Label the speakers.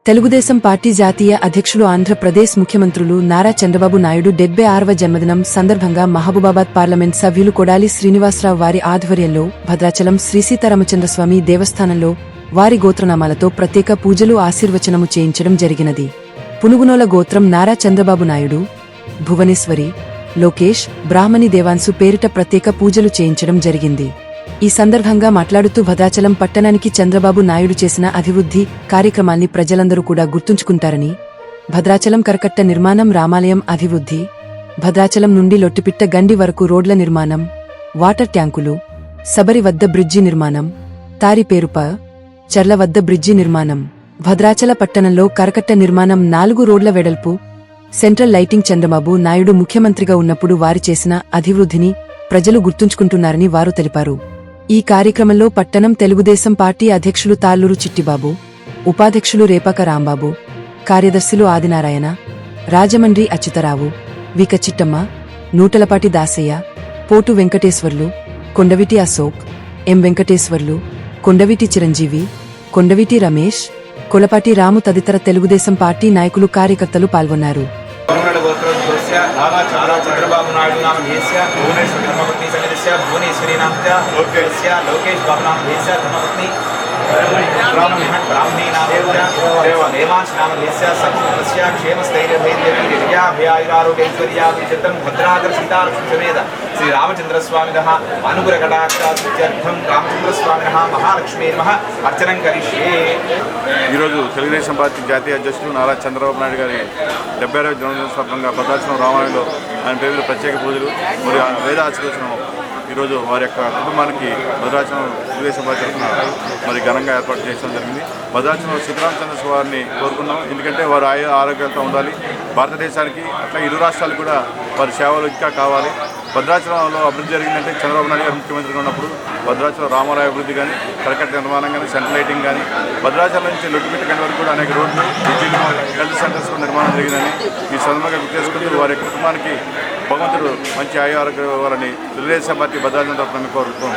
Speaker 1: Telugu Desam party జాతీయ అధ్యక్షులు ఆంధ్రప్రదేశ్ ముఖ్యమంత్రులు నారా చంద్రబాబు నాయుడు 76వ జన్మదినం సందర్భంగా మహబూబాబాద్ పార్లమెంట్ సభ్యులు కొడాలి శ్రీనివాసరావు వారి ఆధ్వర్యంలో భద్రాచలం శ్రీ సీతారామచంద్రస్వామి దేవస్థానంలో వారి గోత్రనామాలతో ప్రత్యేక పూజలు ఆశీర్వచనము చేయించడం జరిగినది. పునుగునోల గోత్రం నారా చంద్రబాబు నాయుడు, భువనేశ్వరి, లోకేష్, బ్రాహ్మణి దేవాన్సు పేరిట ప్రత్యేక పూజలు చేయించడం జరిగింది. ఈ సందర్భంగా మాట్లాడుతూ భద్రాచలం పట్టణానికి చంద్రబాబు నాయుడు చేసిన అభివృద్ధి కార్యక్రమాల్ని ప్రజలందరూ కూడా గుర్తుంచుకుంటారని, భద్రాచలం కరకట్ట నిర్మాణం, రామాలయం అభివృద్ధి, భద్రాచలం నుండి లొట్టిపిట్ట గండి వరకు రోడ్ల నిర్మాణం, వాటర్ ట్యాంకులు, సబరి వద్ద బ్రిడ్జి నిర్మాణం, తారిపేరుప చర్ల వద్ద బ్రిడ్జి నిర్మాణం, భద్రాచల పట్టణంలో కరకట్ట నిర్మాణం, 4 రోడ్ల వెడల్పు, సెంట్రల్ లైటింగ్ చంద్రబాబు నాయుడు ముఖ్యమంత్రిగా ఉన్నప్పుడు వారి చేసిన అభివృద్ధిని ప్రజలు గుర్తుంచుకుంటున్నారని వారు తెలిపారు. ఈ కార్యక్రమంలో పట్టణం తెలుగుదేశం పార్టీ అధ్యక్షులు తాళ్లూరు చిట్టిబాబు, ఉపాధ్యక్షులు రేపాక రాంబాబు, కార్యదర్శులు ఆదినారాయణ, రాజమండ్రి అచ్యుతరావు, విక చిట్టమ్మ, నూటలపాటి దాసయ్య, పోటు వెంకటేశ్వర్లు, కొండవిటి అశోక్, ఎం వెంకటేశ్వర్లు, కొండవిటి చిరంజీవి, కొండవిటి రమేష్, కొలపాటి రాము తదితర తెలుగుదేశం పార్టీ నాయకులు కార్యకర్తలు పాల్గొన్నారు.
Speaker 2: చంద్రబాబు నాయుడు नाम येस्य भुवनेश्वरी धर्मपत्नी समेतस्य भुवनेश्वरी नामस्य लोकेश बाबू नाम येस्य धर्मपत्नी ब्राह्मणी नामस्य देवांश नाम येस्य सकुटुम्बस्य क्षेमस्थैर्यधैर्यविजयाभयायुरारोग्यैश्वर्याभिचित्तं भद्राकर सीतालक्ष्मी समेत श्री रामचंद्रस्वामिनः अनुग्रहकटाक्षार्थं रामचंद्रस्वामिनः महालक्ष्मी नमः अर्चनं करिष्ये.
Speaker 3: ఈరోజు తెలుగుదేశం పార్టీ జాతీయ అధ్యక్షులు నారా చంద్రబాబు నాయుడు గారి 76వ జన్మదిన సందర్భంగా భద్రాచలం రామాలయంలో ఆయన పేరులో ప్రత్యేక పూజలు మరియు వేద ఆశీర్వచనం ఈరోజు వారి యొక్క కుటుంబానికి భద్రాచలం తెలుగుదేశం పార్టీ తరఫున మరి ఘనంగా ఏర్పాటు చేయడం జరిగింది. భద్రాచలం సీతారామచంద్ర వారిని కోరుకున్నాం, ఎందుకంటే వారు ఆరోగ్యాలతో ఉండాలి. భారతదేశానికి అట్లా ఇరు రాష్ట్రాలు కూడా వారి సేవలు ఇంకా కావాలి. భద్రాచలంలో అభివృద్ధి జరిగిందంటే చంద్రబాబు నాయుడు గారు ముఖ్యమంత్రిగా ఉన్నప్పుడు భద్రాచలం రామాలయ అభివృద్ధి కానీ, కరకట్ట నిర్మాణం కానీ, సెంట్రల్ లైటింగ్ కానీ, భద్రాచలం నుంచి లొట్టిపిట్ట గండి వరకు కూడా అనేక రోడ్లు, బ్రిడ్జిలు, హెల్త్ సెంటర్స్ కూడా నిర్మాణం జరిగిందని ఈ సందర్భంగా గుర్తు చేసుకుంటూ వారి కుటుంబానికి భగవంతుడు మంచి ఆరోగ్యం ఇవ్వాలని తెలుగుదేశం పార్టీ భద్రాచలం తరఫున కోరుతున్నాం.